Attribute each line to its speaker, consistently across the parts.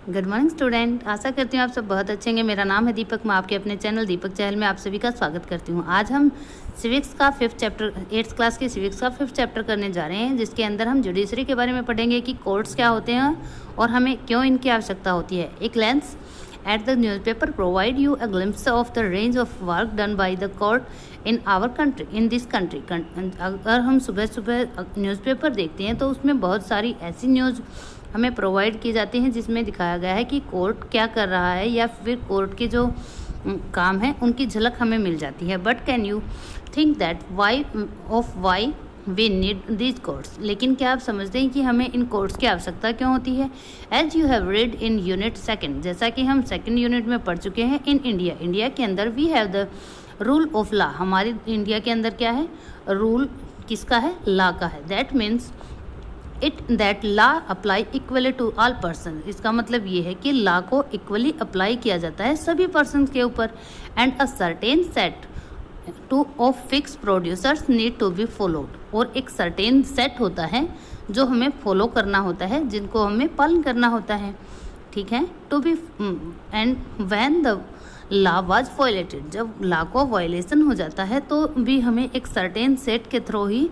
Speaker 1: Good morning student. आशा करती हूँ आप सब बहुत अच्छे होंगे। मेरा नाम है दीपक। मैं आपके अपने चैनल दीपक चहल में आप सभी का स्वागत करती हूँ। आज हम सिविक्स का 5th चैप्टर 8th क्लास के सिविक्स का 5th चैप्टर करने जा रहे हैं, जिसके अंदर हम जुडिशरी के बारे में पढ़ेंगे कि कोर्ट्स क्या होते हैं और हमें क्यों इनकी आवश्यकता होती है। एक glans at the newspaper provide you a glimpse of the range of work done by the court in our country, in this country। अगर हम सुबह सुबह न्यूज़पेपर देखते हैं तो उसमें बहुत सारी ऐसी न्यूज़ हमें प्रोवाइड की जाती हैं जिसमें दिखाया गया है कि कोर्ट क्या कर रहा है या फिर कोर्ट के जो काम है उनकी झलक हमें मिल जाती है। But can you think that why we need these courts. लेकिन क्या आप समझते हैं कि हमें इन कोर्ट्स की आवश्यकता क्यों होती है। As you have read in unit 2, जैसा कि हम 2nd यूनिट में पढ़ चुके हैं। इन इंडिया के अंदर we have the rule of law. हमारी इंडिया के अंदर क्या है, रूल किसका है, लॉ का है। That means that law apply equally to all person. इसका मतलब ये है कि लॉ को इक्वली अप्लाई किया जाता है सभी पर्सन के ऊपर। And a certain set to of fix producers need to be followed. और एक सर्टेन सेट होता है जो हमें फॉलो करना होता है, जिनको हमें पालन करना होता है, ठीक है। To be and when the law was violated, जब लॉ को वायलेशन हो जाता है तो भी हमें एक सर्टेन सेट के थ्रू ही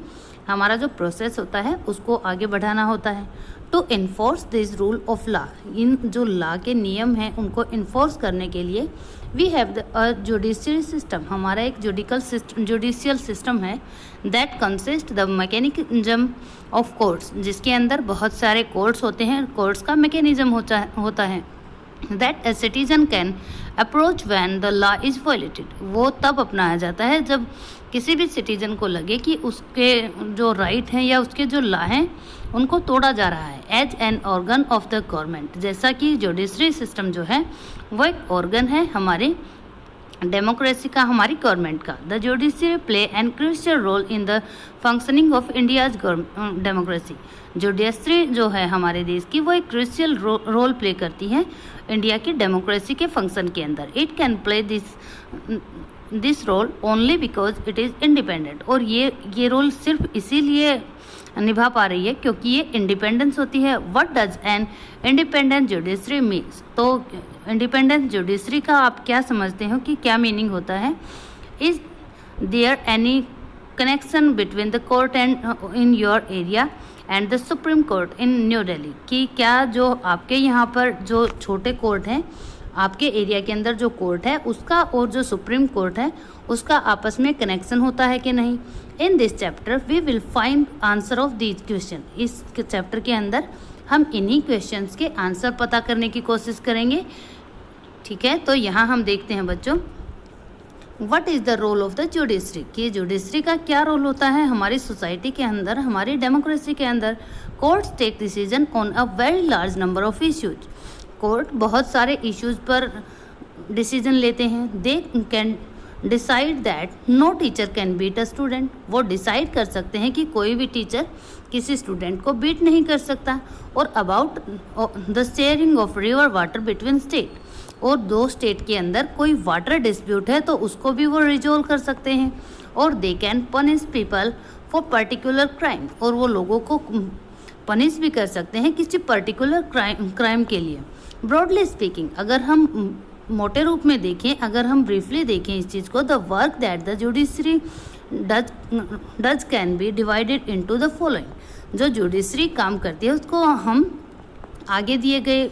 Speaker 1: हमारा जो प्रोसेस होता है उसको आगे बढ़ाना होता है। To enforce this rule of law, इन जो लॉ के नियम हैं उनको इन्फोर्स करने के लिए we have the judicial system. हमारा एक जुडिशियल सिस्टम है। That consist the mechanism of courts, जिसके अंदर बहुत सारे कोर्ट्स होते हैं। कोर्ट्स का मैकेनिज्म होता है। That a citizen can approach when the law is violated. वो तब अपनाया जाता है जब किसी भी सिटीजन को लगे कि उसके जो राइट हैं या उसके जो लॉ हैं उनको तोड़ा जा रहा है। As an organ of the government, जैसा कि जुडिशरी सिस्टम जो है वो एक ऑर्गन है हमारी डेमोक्रेसी का, हमारी गवर्नमेंट का। The judiciary play an crucial role in the functioning of India's democracy. Judiciary जो है हमारे देश की, वो एक क्रूशियल रोल प्ले करती है इंडिया की डेमोक्रेसी के फंक्शन के अंदर। It can play this role only because it is independent. और ये रोल सिर्फ इसीलिए निभा पा रही है क्योंकि ये इंडिपेंडेंस होती है। What does an independent judiciary means. तो इंडिपेंडेंट जुडिशरी का आप क्या समझते हो कि क्या मीनिंग होता है। Is there any connection between the court and in your area and the supreme court in New Delhi, कि क्या जो आपके यहाँ पर जो छोटे कोर्ट हैं, आपके एरिया के अंदर जो कोर्ट है उसका और जो सुप्रीम कोर्ट है उसका आपस में कनेक्शन होता है कि नहीं। In this chapter we will find answer of these question. इस चैप्टर के अंदर हम इन्हीं क्वेश्चंस के आंसर पता करने की कोशिश करेंगे, ठीक है। तो यहाँ हम देखते हैं बच्चों, what is the role of the judiciary, कि जुडिशरी का क्या रोल होता है हमारी सोसाइटी के अंदर, हमारी डेमोक्रेसी के अंदर। Courts take decision on a very large number of issues. Court बहुत सारे इश्यूज पर डिसीजन लेते हैं। They can decide that no teacher can beat a student. वो डिसाइड कर सकते हैं कि कोई भी टीचर किसी स्टूडेंट को बीट नहीं कर सकता। और about the sharing of river water between state, और 2 स्टेट के अंदर कोई वाटर डिस्प्यूट है तो उसको भी वो रिजोल्व कर सकते हैं। और they can punish people for particular crime, और वो लोगों को पनिश भी कर सकते हैं किसी पर्टिकुलर क्राइम के लिए। ब्रॉडली स्पीकिंग, अगर हम मोटे रूप में देखें, अगर हम ब्रीफली देखें इस चीज़ को, the work that the judiciary does can be divided into the following. जो जुडिशरी काम करती है उसको हम आगे दिए गए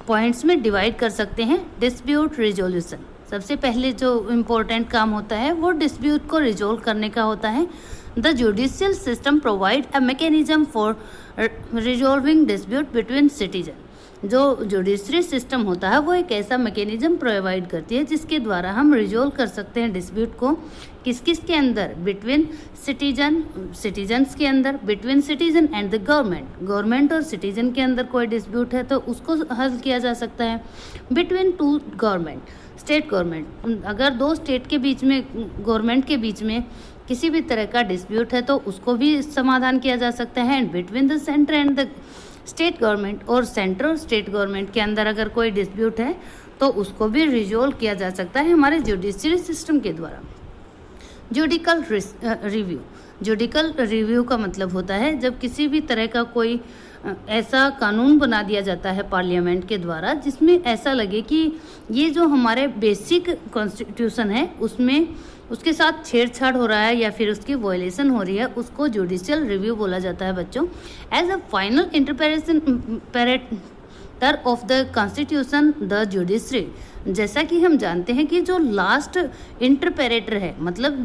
Speaker 1: पॉइंट्स में डिवाइड कर सकते हैं। डिस्प्यूट रिजोल्यूशन, सबसे पहले जो इम्पोर्टेंट काम होता है वो डिस्प्यूट को रिजोल्व करने का होता है। The judicial system provide a mechanism for resolving dispute between citizen. जो जुडिशरी सिस्टम होता है वो एक ऐसा मैकेनिज्म प्रोवाइड करती है जिसके द्वारा हम रिजोल्व कर सकते हैं डिस्प्यूट को। किस किस के अंदर, बिटवीन सिटीजन्स के अंदर, between citizen and the government और सिटीजन के अंदर कोई डिस्प्यूट है तो उसको हल किया जा सकता है। बिटवीन 2 गवर्नमेंट, स्टेट गवर्नमेंट, अगर 2 स्टेट के बीच में, गवर्नमेंट के बीच में किसी भी तरह का डिस्प्यूट है तो उसको भी समाधान किया जा सकता है। And between the centre and the state government, और सेंट्रल और स्टेट गवर्नमेंट के अंदर अगर कोई डिस्प्यूट है तो उसको भी रिजोल्व किया जा सकता है हमारे जुडिशरी सिस्टम के द्वारा। जुडिकल रिव्यू का मतलब होता है जब किसी भी तरह का कोई ऐसा कानून बना दिया जाता है पार्लियामेंट के द्वारा जिसमें ऐसा लगे कि ये जो हमारे बेसिक कॉन्स्टिट्यूशन है उसमें उसके साथ छेड़छाड़ हो रहा है या फिर उसकी वायलेशन हो रही है, उसको जुडिशियल रिव्यू बोला जाता है बच्चों। As a final interpreter of the constitution the judiciary, जैसा कि हम जानते हैं कि जो लास्ट इंटरप्रेटर है, मतलब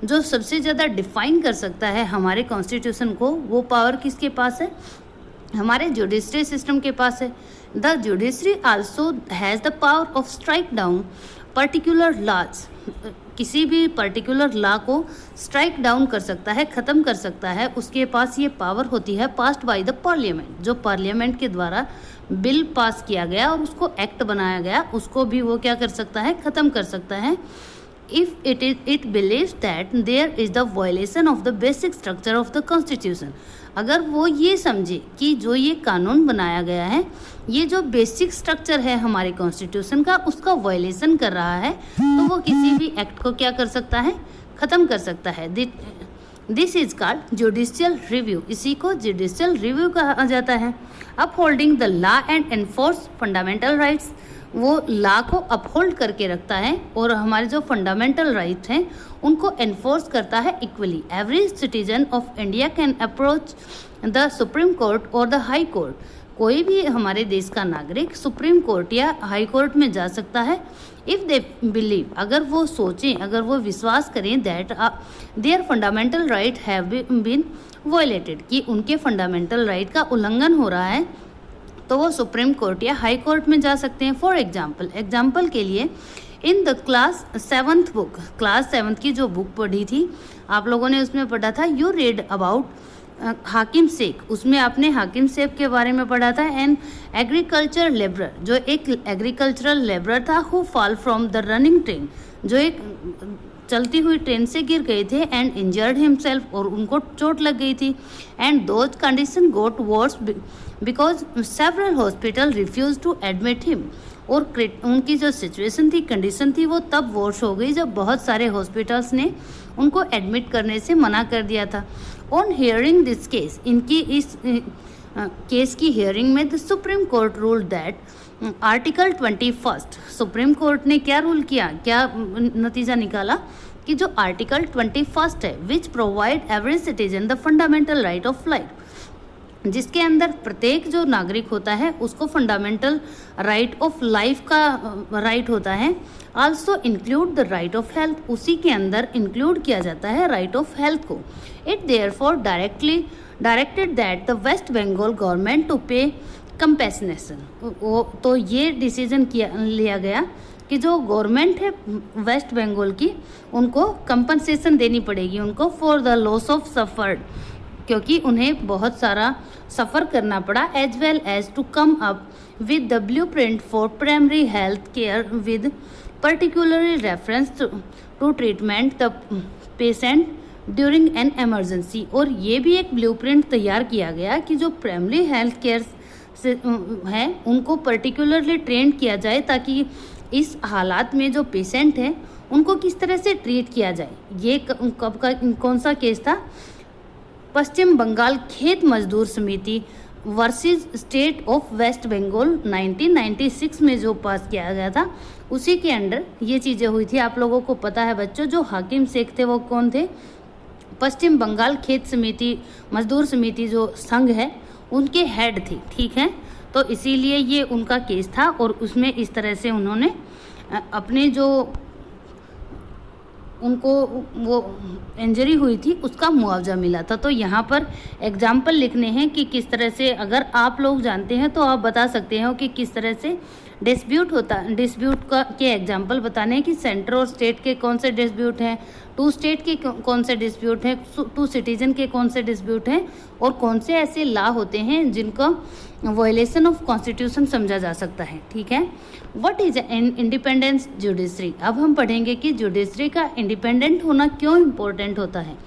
Speaker 1: जो सबसे ज़्यादा डिफाइन कर सकता है हमारे कॉन्स्टिट्यूशन को, वो पावर किसके पास है? हमारे जुडिशरी सिस्टम के पास है। The judiciary also has the power of strike down particular laws, किसी भी पर्टिकुलर लॉ को स्ट्राइक डाउन कर सकता है, ख़त्म कर सकता है, उसके पास ये पावर होती है। पास्ड बाय द पार्लियामेंट, जो पार्लियामेंट के द्वारा बिल पास किया गया और उसको एक्ट बनाया गया, उसको भी वो क्या कर सकता है? ख़त्म कर सकता है। If it believes that there is the violation of the basic structure of the constitution, अगर वो ये समझे कि जो ये कानून बनाया गया है, ये जो बेसिक स्ट्रक्चर है हमारे कॉन्स्टिट्यूशन का, उसका वायलेशन कर रहा है, तो वो किसी भी एक्ट को क्या कर सकता है? ख़त्म कर सकता है। This is called judicial review, इसी को जुडिशियल रिव्यू कहा जाता है। Upholding the law and enforce fundamental rights, वो लॉ को अपहोल्ड करके रखता है और हमारे जो फंडामेंटल राइट्स हैं उनको एनफोर्स करता है equally. Every citizen of India can approach the supreme court और द हाई कोर्ट, कोई भी हमारे देश का नागरिक सुप्रीम कोर्ट या हाई कोर्ट में जा सकता है। इफ़ दे बिलीव, अगर वो सोचें, अगर वो विश्वास करें that their fundamental right have been violated, कि उनके फंडामेंटल राइट का उल्लंघन हो रहा है, तो वो सुप्रीम कोर्ट या हाई कोर्ट में जा सकते हैं। फॉर एग्जाम्पल के लिए in the class 7th book, class 7th की जो बुक पढ़ी थी आप लोगों ने, उसमें पढ़ा था यू रीड अबाउट हाकिम शेख, उसमें आपने हाकिम शेख के बारे में पढ़ा था। एंड एग्रीकल्चर लेबरर, जो एक एग्रीकल्चरल लेबरर था, who fall from the running train, जो एक चलती हुई ट्रेन से गिर गए थे, एंड इंजर्ड हिमसेल्फ, और उनको चोट लग गई थी। And those condition got worse because several hospital refuse to admit him, और उनकी जो सिचुएशन थी, कंडीशन थी, वो तब वर्स हो गई जब बहुत सारे हॉस्पिटल्स ने उनको एडमिट करने से मना कर दिया था। ऑन हियरिंग दिस केस, इनकी इस केस की हियरिंग में the supreme court ruled that article 21, supreme court ने क्या रूल किया, क्या नतीजा निकाला कि जो आर्टिकल 21 है, which provide every citizen the fundamental right of life, जिसके अंदर प्रत्येक जो नागरिक होता है उसको फंडामेंटल राइट ऑफ लाइफ का राइट होता है। Also include the right of health, उसी के अंदर इंक्लूड किया जाता है राइट ऑफ हेल्थ को। It therefore directed that the West Bengal government to pay compensation, तो ये डिसीजन लिया गया कि जो गवर्नमेंट है वेस्ट बंगाल की, उनको कंपनसेशन देनी पड़ेगी उनको for the loss of suffered, क्योंकि उन्हें बहुत सारा सफ़र करना पड़ा, as well as to come up with the blueprint for primary health care with particularly reference to treatment the patient during an emergency. और ये भी एक ब्लूप्रिंट तैयार किया गया कि जो प्राइमरी हेल्थ केयर से है उनको पर्टिकुलरली ट्रेन किया जाए, ताकि इस हालात में जो पेशेंट हैं उनको किस तरह से ट्रीट किया जाए। ये कब का कौन सा केस था? पश्चिम Bengal Khet Mazdoor Samiti versus State of West Bengal 1996 में जो पास किया गया था, उसी के अंडर ये चीज़ें हुई थी। आप लोगों को पता है बच्चों, जो हाकिम शेख थे वो कौन थे? पश्चिम बंगाल खेत समिति मजदूर समिति जो संघ है उनके हेड थे, ठीक है। तो इसीलिए ये उनका केस था और उसमें इस तरह से उन्होंने अपने जो उनको वो इंजरी हुई थी उसका मुआवजा मिला था। तो यहाँ पर एग्जाम्पल लिखने हैं कि किस तरह से, अगर आप लोग जानते हैं तो आप बता सकते हो कि किस तरह से डिस्प्यूट होता, डिस्प्यूट का के एग्जाम्पल बताने हैं कि सेंटर और स्टेट के कौन से डिस्प्यूट हैं, टू स्टेट के कौन से डिस्प्यूट हैं, टू सिटीजन के कौन से डिस्प्यूट हैं, और कौन से ऐसे लॉ होते हैं जिनका वायलेशन ऑफ कॉन्स्टिट्यूशन समझा जा सकता है, ठीक है। What is an independence judiciary? अब हम पढ़ेंगे कि जुडिशरी का इंडिपेंडेंट होना क्यों इम्पोर्टेंट होता है।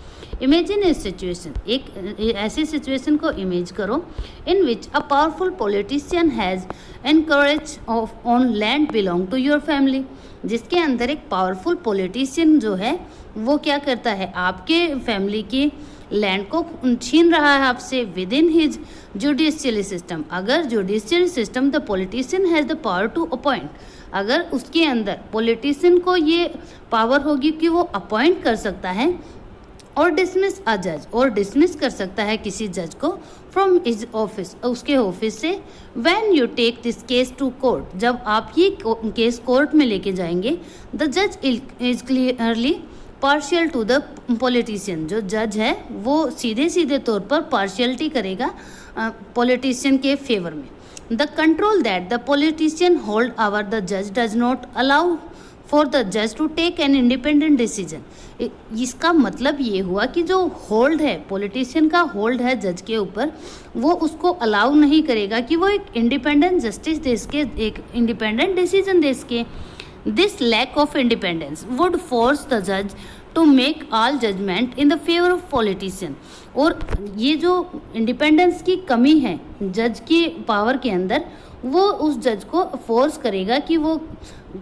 Speaker 1: इमेजिन ए सिचुएशन, एक ऐसी सिचुएशन को इमेज करो in which a powerful politician has encourage of on land belong to your family, जिसके अंदर एक पावरफुल पॉलिटिशियन जो है वो क्या करता है, आपके फैमिली की लैंड को छीन रहा है आपसे within his judicial system. अगर judicial system the politician has the power to appoint, अगर उसके अंदर पॉलिटिशियन को ये पावर होगी कि वो अपॉइंट कर सकता है और डिसमिस अ जज, और डिसमिस कर सकता है किसी जज को फ्रॉम हिज ऑफिस, उसके ऑफिस से। When you take this case to court, जब आप ये केस कोर्ट में लेके जाएंगे, द जज is clearly partial two the politician, जो जज है वो सीधे सीधे तौर पर पार्शियलिटी करेगा पॉलिटिशियन के फेवर में। The control that the politician hold over the जज does not allow for the जज to take an independent decision. इसका मतलब ये हुआ कि जो होल्ड है, पॉलिटिशियन का होल्ड है जज के ऊपर, वो उसको अलाउ नहीं करेगा कि वो एक इंडिपेंडेंट जस्टिस दे सके, एक इंडिपेंडेंट डिसीजन दे सके। This lack of independence would force the जज to make all judgement in the favour of politician. और ये जो इंडिपेंडेंस की कमी है जज की पावर के अंदर, वो उस जज को फोर्स करेगा कि वो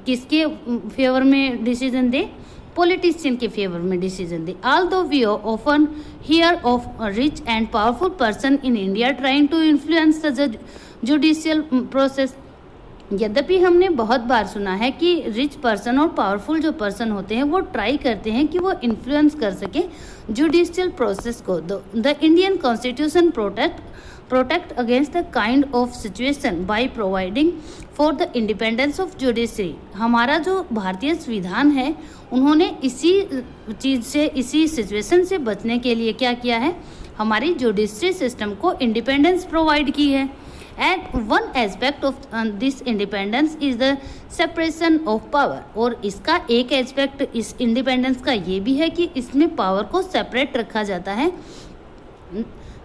Speaker 1: किसके फेवर में डिसीजन दे, पॉलिटिशियन के फेवर में डिसीजन दे। Although we often hear of a rich and powerful person in India trying to influence the judicial process, यद्यपि हमने बहुत बार सुना है कि रिच पर्सन और पावरफुल जो पर्सन होते हैं वो ट्राई करते हैं कि वो इन्फ्लुएंस कर सके जुडिशियल प्रोसेस को। The Indian constitution protect against the kind of situation by providing for the independence of judiciary. हमारा जो भारतीय संविधान है, उन्होंने इसी चीज़ से, इसी सिचुएशन से बचने के लिए क्या किया है, हमारी जुडिशरी सिस्टम को इंडिपेंडेंस प्रोवाइड की है। And one aspect of this independence is the separation of power, और इसका एक एस्पेक्ट इस इंडिपेंडेंस का ये भी है कि इसमें पावर को सेपरेट रखा जाता है।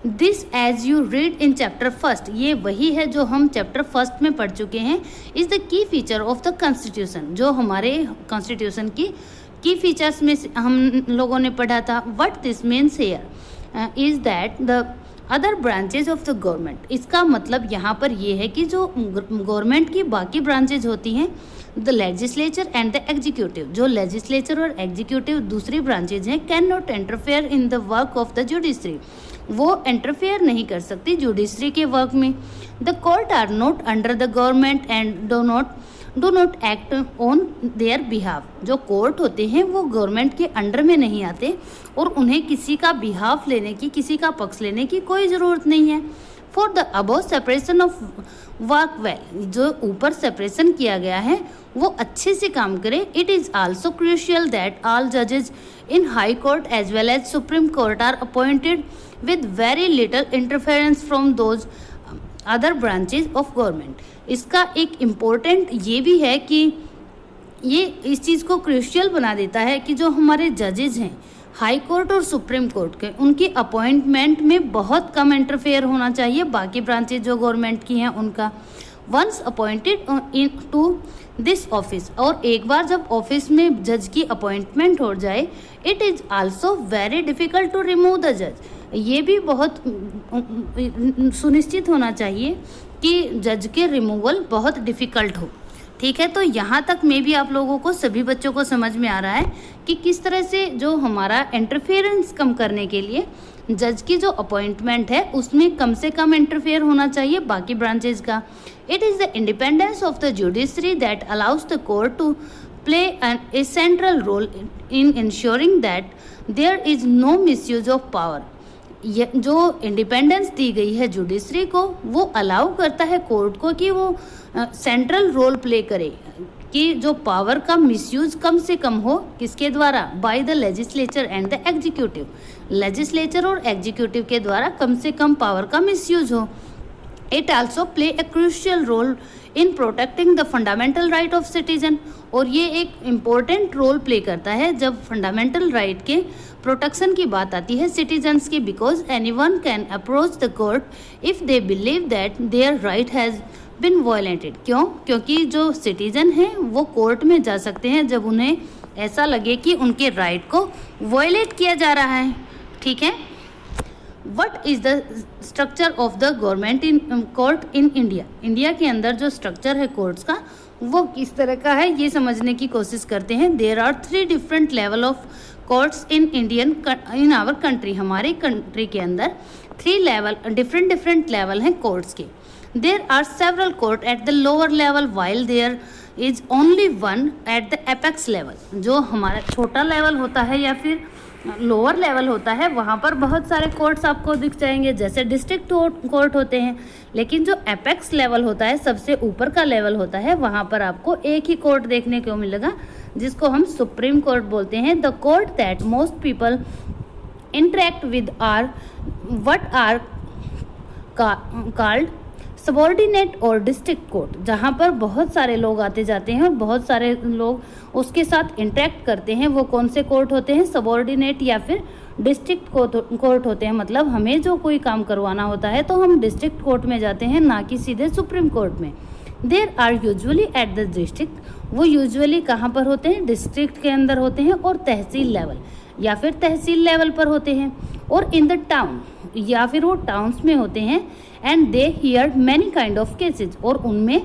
Speaker 1: This as you read in chapter first, ये वही है जो हम चैप्टर फर्स्ट में पढ़ चुके हैं। Is the key feature of the constitution, जो हमारे कॉन्स्टिट्यूशन की फीचर्स में हम लोगों ने पढ़ा था। What this means here is that the other branches of the government, इसका मतलब यहाँ पर ये है कि जो गवर्नमेंट की बाकी ब्रांचेज होती हैं, the legislature and the executive, जो लेजिस्लेचर और एग्जीक्यूटिव दूसरी ब्रांचेज हैं, can not interfere in the work of the judiciary, वो इंटरफेयर नहीं कर सकती जुडिशरी के वर्क में। The court are not under the government and do not act on their behalf, जो कोर्ट होते हैं वो गवर्नमेंट के अंडर में नहीं आते और उन्हें किसी का बिहाफ लेने की, किसी का पक्ष लेने की कोई ज़रूरत नहीं है। For the above separation of work well, जो ऊपर सेपरेशन किया गया है वो अच्छे से काम करे। It is also crucial that all जजेज in high court as well as supreme court are appointed with very little interference from those other branches of government। इसका एक इम्पोर्टेंट ये भी है कि ये इस चीज़ को क्रूशियल बना देता है कि जो हमारे जजेज हैं हाई कोर्ट और सुप्रीम कोर्ट के, उनकी अपॉइंटमेंट में बहुत कम इंटरफेयर होना चाहिए बाकी ब्रांचेज जो गवर्नमेंट की हैं उनका। Once appointed into this office, और एक बार जब ऑफिस में जज की अपॉइंटमेंट हो जाए, it is also very difficult to remove the जज, ये भी बहुत सुनिश्चित होना चाहिए कि जज के रिमूवल बहुत डिफ़िकल्ट हो। ठीक है, तो यहाँ तक में भी आप लोगों को, सभी बच्चों को समझ में आ रहा है कि किस तरह से जो हमारा इंटरफेरेंस कम करने के लिए जज की जो अपॉइंटमेंट है उसमें कम से कम इंटरफेयर होना चाहिए बाकी ब्रांचेज का। It is the independence of the judiciary that allows the court to play a central role in ensuring that there is no misuse of power. जो इंडिपेंडेंस दी गई है जुडिशरी को, वो अलाउ करता है कोर्ट को कि वो सेंट्रल रोल प्ले करे कि जो पावर का मिसयूज कम से कम हो, किसके द्वारा, by the legislature and the executive, legislature और एग्जीक्यूटिव के द्वारा कम से कम पावर का मिसयूज हो। It also play a crucial role in protecting the fundamental right of citizen, और ये एक इम्पोर्टेंट रोल प्ले करता है जब फंडामेंटल राइट के प्रोटेक्शन की बात आती है सिटीजन्स की। Because anyone can approach the court if they believe that their right has been violated. क्यों? क्योंकि जो सिटीजन हैं वो कोर्ट में जा सकते हैं जब उन्हें ऐसा लगे कि उनके राइट को वायलेट किया जा रहा है। ठीक है, what is the structure of the government in court in India, India के अंदर जो स्ट्रक्चर है कोर्ट्स का वो किस तरह का है ये समझने की कोशिश करते हैं। There are 3 different level of courts in our country, हमारे कंट्री के अंदर 3 लेवल डिफरेंट लेवल हैं कोर्ट्स के। There are several court at the lower level while there is only one at the apex level. जो हमारा छोटा level होता है या फिर लोअर लेवल होता है वहाँ पर बहुत सारे कोर्ट्स आपको दिख जाएंगे, जैसे डिस्ट्रिक्ट कोर्ट होते हैं। लेकिन जो एपेक्स लेवल होता है, सबसे ऊपर का लेवल होता है, वहाँ पर आपको एक ही कोर्ट देखने को मिलेगा जिसको हम सुप्रीम कोर्ट बोलते हैं। The court that most people interact with are what are called subordinate और डिस्ट्रिक्ट कोर्ट। जहाँ पर बहुत सारे लोग आते जाते हैं और बहुत सारे लोग उसके साथ इंटरेक्ट करते हैं, वो कौन से कोर्ट होते हैं? सबॉर्डिनेट या फिर डिस्ट्रिक्ट कोर्ट होते हैं। मतलब हमें जो कोई काम करवाना होता है तो हम डिस्ट्रिक्ट कोर्ट में जाते हैं, ना कि सीधे सुप्रीम कोर्ट में। There are usually at the district, वो यूजुअली कहाँ पर होते हैं? डिस्ट्रिक्ट के अंदर होते हैं और तहसील लेवल या फिर तहसील लेवल पर होते हैं, और इन द टाउन या फिर वो टाउन्स में होते हैं। And they hear many kind of cases, और उनमें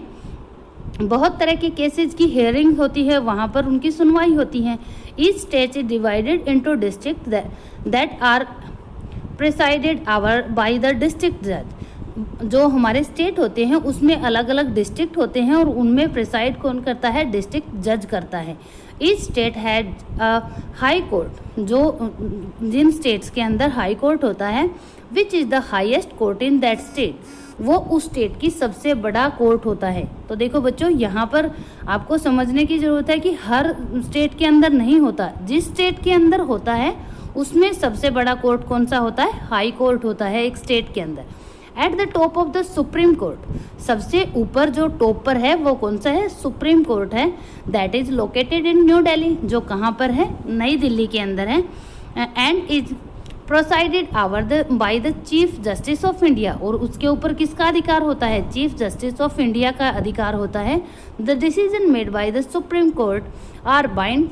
Speaker 1: बहुत तरह के केसेज की हियरिंग होती है, वहाँ पर उनकी सुनवाई होती है। Each state is divided into district that are presided by the district जज। जो हमारे स्टेट होते हैं उसमें अलग अलग डिस्ट्रिक्ट होते हैं और उनमें प्रिसाइड कौन करता है? डिस्ट्रिक्ट जज करता है। Each state had high court, जो जिन स्टेट्स के अंदर हाई कोर्ट होता है, which is the highest court in that state, वो उस स्टेट की सबसे बड़ा कोर्ट होता है। तो देखो बच्चों, यहाँ पर आपको समझने की ज़रूरत है कि हर स्टेट के अंदर नहीं होता, जिस स्टेट के अंदर होता है उसमें सबसे बड़ा कोर्ट कौन सा होता है? हाई कोर्ट होता है एक स्टेट के अंदर। At the top of the supreme court, सबसे ऊपर जो टॉप पर है वो कौन सा है? सुप्रीम कोर्ट है। That is located in New Delhi, जो कहाँ पर है? नई दिल्ली के अंदर है। And is presided by the chief justice of India, और उसके ऊपर किसका अधिकार होता है? चीफ जस्टिस ऑफ इंडिया का अधिकार होता है। The decision made by the supreme court are bind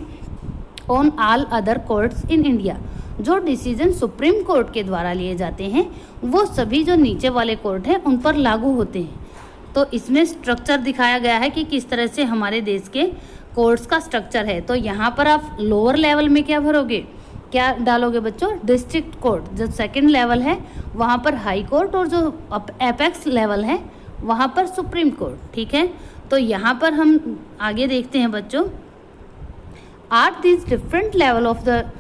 Speaker 1: on all other courts in India. जो डिसीजन सुप्रीम कोर्ट के द्वारा लिए जाते हैं वो सभी जो नीचे वाले कोर्ट हैं उन पर लागू होते हैं। तो इसमें स्ट्रक्चर दिखाया गया है कि किस तरह से हमारे देश के कोर्ट्स का स्ट्रक्चर है। तो यहाँ पर आप लोअर लेवल में क्या भरोगे, क्या डालोगे बच्चों? District court. जो सेकंड लेवल है वहाँ पर हाई कोर्ट, और जो एपेक्स लेवल है वहाँ पर सुप्रीम कोर्ट। ठीक है, तो यहाँ पर हम आगे देखते हैं बच्चों। Are this different level of the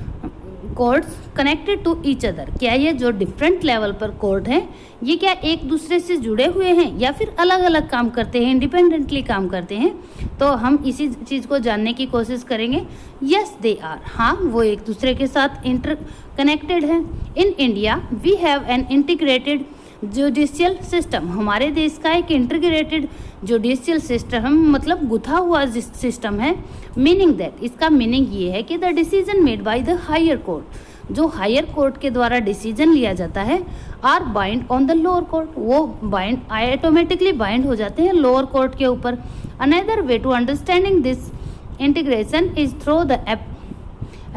Speaker 1: courts connected to each other, क्या ये जो डिफरेंट लेवल पर कोर्ट हैं ये क्या एक दूसरे से जुड़े हुए हैं या फिर अलग अलग काम करते हैं, इंडिपेंडेंटली काम करते हैं? तो हम इसी चीज़ को जानने की कोशिश करेंगे। यस दे आर, हाँ वो एक दूसरे के साथ इंटर कनेक्टेड हैं। In India we have an integrated judicial system, हमारे देश का एक इंटीग्रेटेड जुडिशियल सिस्टम मतलब गुथा हुआ सिस्टम है। मीनिंग दैट, इसका मीनिंग ये है कि the decision made by the higher court, जो हायर कोर्ट के द्वारा डिसीजन लिया जाता है, are bind on the lower court, वो बाइंड ऑटोमेटिकली बाइंड हो जाते हैं लोअर कोर्ट के ऊपर। Another way to understanding this integration is through the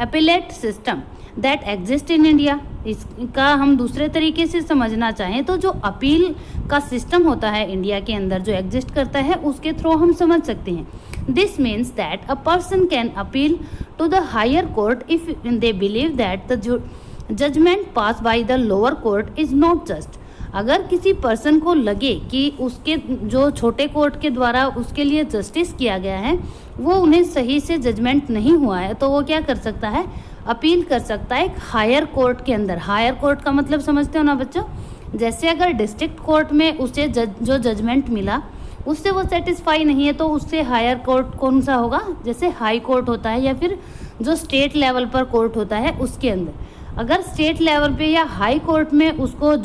Speaker 1: appellate system that exist in India. इसका हम दूसरे तरीके से समझना चाहें तो जो अपील का सिस्टम होता है इंडिया के अंदर जो एग्जिस्ट करता है उसके थ्रू हम समझ सकते हैं। This means that a person can appeal to the higher court if they believe that the judgment pass by the lower court is not just. अगर किसी पर्सन को लगे कि उसके जो छोटे कोर्ट के द्वारा उसके लिए जस्टिस किया गया है वो उन्हें सही से जजमेंट नहीं हुआ है, तो वो क्या कर सकता है? अपील कर सकता है एक हायर कोर्ट के अंदर। हायर कोर्ट का मतलब समझते हो ना बच्चों? जैसे अगर डिस्ट्रिक्ट कोर्ट में उसे जो जजमेंट मिला उससे वो सेटिस्फाई नहीं है तो उससे हायर कोर्ट कौन सा होगा? जैसे हाई कोर्ट होता है या फिर जो स्टेट लेवल पर कोर्ट होता है उसके अंदर। अगर स्टेट लेवल पे या हाई कोर्ट में उसको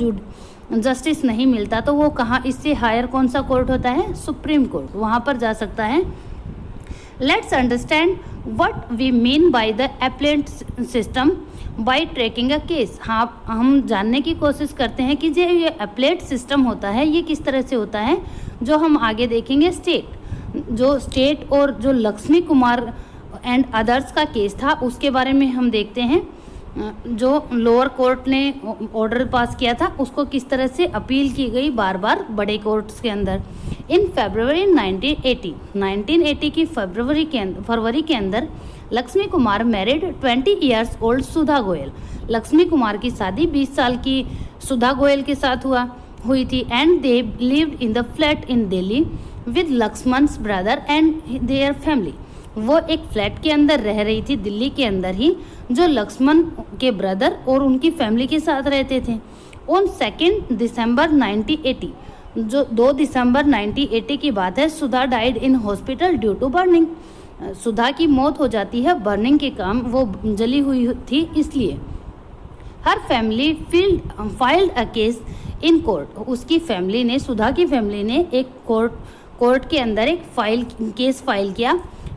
Speaker 1: जस्टिस नहीं मिलता तो वो कहाँ, इससे हायर कौन सा कोर्ट होता है? सुप्रीम कोर्ट, वहाँ पर जा सकता है। Let's understand what we mean by the appellate system by tracking a case. हाँ, हम जानने की कोशिश करते हैं कि जो ये अपीलेट सिस्टम होता है ये किस तरह से होता है, जो हम आगे देखेंगे। स्टेट और जो लक्ष्मी कुमार एंड अदर्स का केस था उसके बारे में हम देखते हैं। जो लोअर कोर्ट ने ऑर्डर पास किया था उसको किस तरह से अपील की गई बार बार बड़े कोर्ट्स के अंदर। इन फरवरी 1980 की फरवरी के अंदर Lakshmi Kumar married 20 years old Sudha Goyal. Lakshmi Kumar की शादी 20 साल की सुधा गोयल के साथ हुई थी। And they lived in the flat in Delhi with Lakshman's brother and their family. वो एक फ्लैट के अंदर रह रही थी दिल्ली के अंदर ही, जो लक्ष्मण के ब्रदर और उनकी फैमिली के साथ रहते थे। ऑन 2 दिसंबर 1980, जो 2 दिसंबर 1980 की बात है, Sudha died in hospital due to burning. Sudha की मौत हो जाती है बर्निंग के काम, वो जली हुई थी इसलिए। Her family filed a case in court. उसकी फैमिली ने, सुधा की फैमिली ने एक कोर्ट के अंदर एक केस फाइल किया।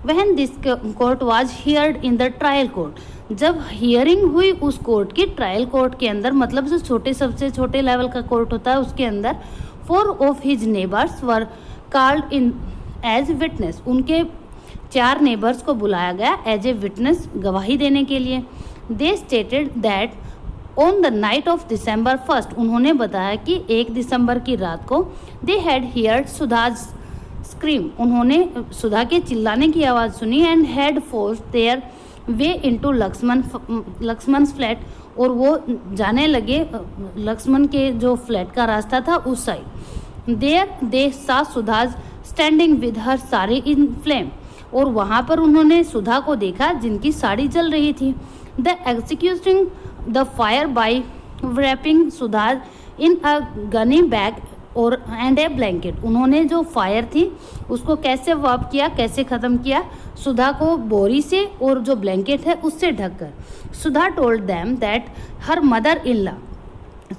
Speaker 1: When this court was heard in the trial court. जब हियरिंग हुई उस कोर्ट की ट्रायल कोर्ट के अंदर, मतलब जो सबसे छोटे लेवल का कोर्ट होता है उसके अंदर, 4 of his neighbours were called in as witness. उनके 4 नेबर्स को बुलाया गया एज ए विटनेस, गवाही देने के लिए। They stated that on the night of December 1, उन्होंने बताया कि 1 दिसंबर की रात को they had heard Sudha's scream. उन्होंने सुधा के चिल्लाने की आवाज़ सुनी। And had forced their way into Lakshman's flat, और वो जाने लगे लक्ष्मण के जो फ्लैट का रास्ता था उस साइड। देयर दे सा Sudha's standing with her sari in flame, और वहाँ पर उन्होंने सुधा को देखा जिनकी साड़ी जल रही थी। The executing the fire bye wrapping Sudha's in a gunny bag और एंड ए ब्लैंकेट। उन्होंने जो फायर थी उसको कैसे वाप किया, कैसे ख़त्म किया, सुधा को बोरी से और जो ब्लैंकेट है उससे ढककर। Sudha told them that her mother in law,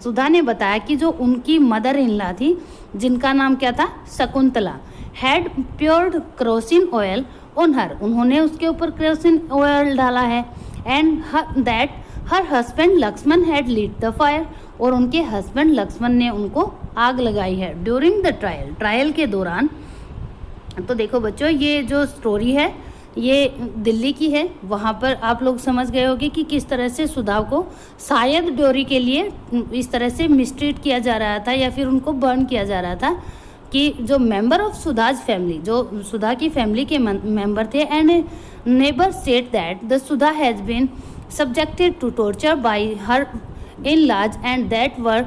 Speaker 1: Sudha ने बताया कि जो उनकी मदर इन लॉ थी जिनका नाम क्या था, Shakuntala, had poured kerosene oil on her, उन्होंने उसके ऊपर केरोसिन ऑयल डाला है। And that her husband Lakshman had lit the fire, और उनके हस्बैंड लक्ष्मण ने उनको आग लगाई है ड्यूरिंग द ट्रायल के दौरान। तो देखो बच्चों, ये जो स्टोरी है ये दिल्ली की है। वहाँ पर आप लोग समझ गए होंगे कि किस तरह से सुधा को शायद ड्योरी के लिए इस तरह से मिसट्रीट किया जा रहा था या फिर उनको बर्न किया जा रहा था, कि जो मेंबर ऑफ सुधाज फैमिली, जो सुधा की फैमिली के मेंबर थे, and neighbour said that the Sudha has been subjected to torture by her in-laws and that were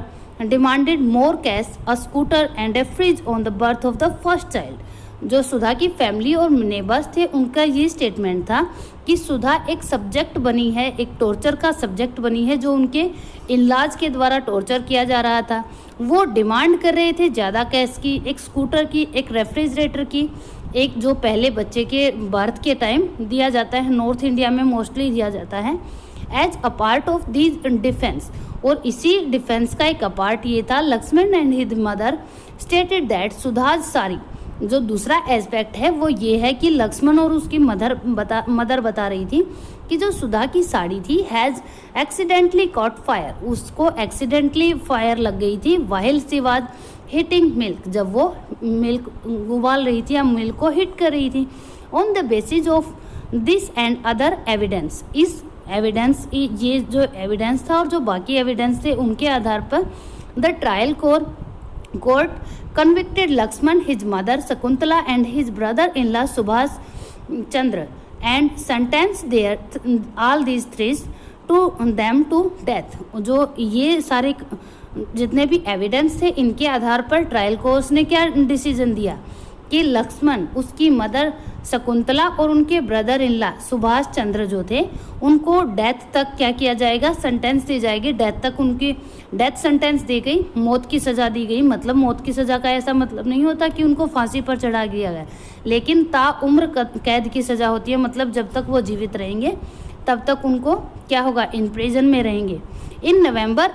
Speaker 1: demanded more cash, a scooter and a fridge on the birth of the first child। जो सुधा की family और neighbours थे उनका ये statement था कि सुधा एक subject बनी है, एक टॉर्चर का सब्जेक्ट बनी है, जो उनके इन-लॉज के द्वारा टॉर्चर किया जा रहा था। वो डिमांड कर रहे थे ज़्यादा कैश की, एक स्कूटर की, एक रेफ्रिजरेटर की, एक जो पहले बच्चे के बर्थ के टाइम दिया जाता है, नॉर्थ इंडिया में मोस्टली दिया जाता है, as a part of this defence. और इसी डिफेंस का एक पार्ट ये था, Lakshman and his mother stated that Sudha's sari, जो दूसरा एस्पेक्ट है वो ये है कि लक्ष्मण और उसकी मदर बता रही थी कि जो सुधा की साड़ी थी हैज़ एक्सीडेंटली कॉट फायर, उसको एक्सीडेंटली फायर लग गई थी, while she was heating milk, जब वो मिल्क उबाल रही थी या मिल्क को हिट कर रही थी। On the basis of this and other evidence, इस एविडेंस, ये जो एविडेंस था और जो बाकी एविडेंस थे उनके आधार पर the trial court convicted Lakshman, his mother Shakuntala and his brother-in-law Subhash Chandra and sentenced all these three to them to death। जो ये सारे जितने भी एविडेंस थे इनके आधार पर ट्रायल कोर्ट ने क्या डिसीजन दिया कि लक्ष्मण, उसकी मदर शकुंतला और उनके brother in law Subhash Chandra जो थे उनको डेथ तक क्या किया जाएगा, सेंटेंस दी जाएगी, डेथ तक उनकी डेथ सेंटेंस दी गई, मौत की सज़ा दी गई। मतलब मौत की सज़ा का ऐसा मतलब नहीं होता कि उनको फांसी पर चढ़ा दिया गया, लेकिन ताउम्र कैद की सज़ा होती है, मतलब जब तक वो जीवित रहेंगे तब तक उनको क्या होगा, इन प्रिजन में रहेंगे। इन नवंबर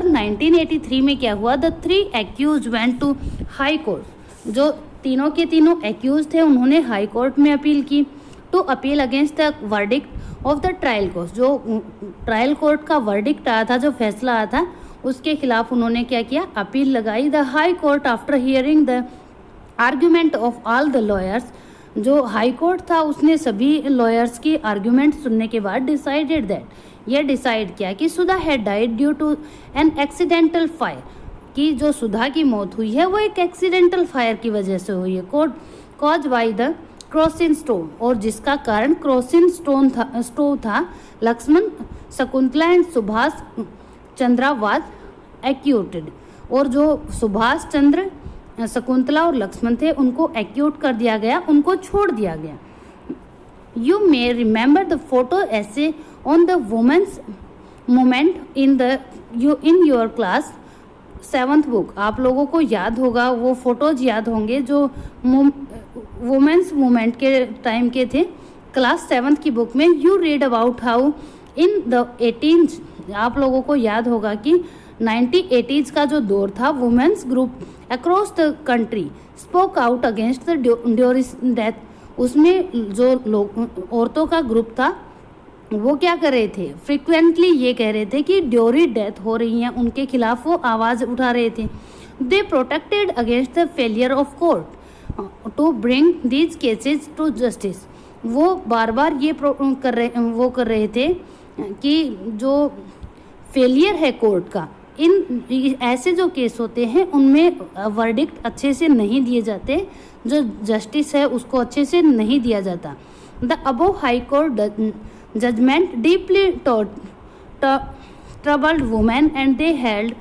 Speaker 1: 1983 में क्या हुआ, the 3 accused went to high court. जो तीनों के तीनों एक्यूज थे उन्होंने हाई कोर्ट में अपील की, to appeal against the verdict of the trial court. जो ट्रायल कोर्ट का वर्डिक्ट आया था, जो फैसला आया था, उसके खिलाफ उन्होंने क्या किया, अपील लगाई। The high court after hearing the argument of all the lawyers, जो हाई कोर्ट था उसने सभी लॉयर्स की आर्ग्यूमेंट सुनने के बाद डिसाइडेड दैट, यह डिसाइड किया कि Sudha had died due to an accidental fire, कि जो सुधा की मौत हुई है वो एक एक्सीडेंटल फायर की वजह से हुई है, cause by the kerosene stove, और जिसका कारण क्रॉसिन स्टोव था। Lakshman, Shakuntala and Subhash Chandra was acquitted, और जो सुभाष चंद्र, शकुंतला और लक्ष्मण थे उनको एक्यूट कर दिया गया, उनको छोड़ दिया गया। You may remember the photo essay on the women's movement in your class 7th book. आप लोगों को याद होगा, वो फोटोज याद होंगे जो वुमेन्स मूवमेंट के टाइम के थे। क्लास 7th की बुक में you read about how in the 18th, आप लोगों को याद होगा कि 1980s का जो दौर था, women's group across the country spoke out against the dowry death. उसमें जो लोग, औरतों का ग्रुप था, वो क्या कर रहे थे, फ्रिक्वेंटली ये कह रहे थे कि ड्यूरी डेथ हो रही हैं, उनके खिलाफ वो आवाज़ उठा रहे थे। They protested against the failure of court to bring these cases to justice. वो बार बार ये कर रहे थे कि जो फेलियर है कोर्ट का, इन ऐसे जो केस होते हैं उनमें वर्डिक्ट अच्छे से नहीं दिए जाते, जो जस्टिस है उसको अच्छे से नहीं दिया जाता। The above high court judgment deeply troubled women and they held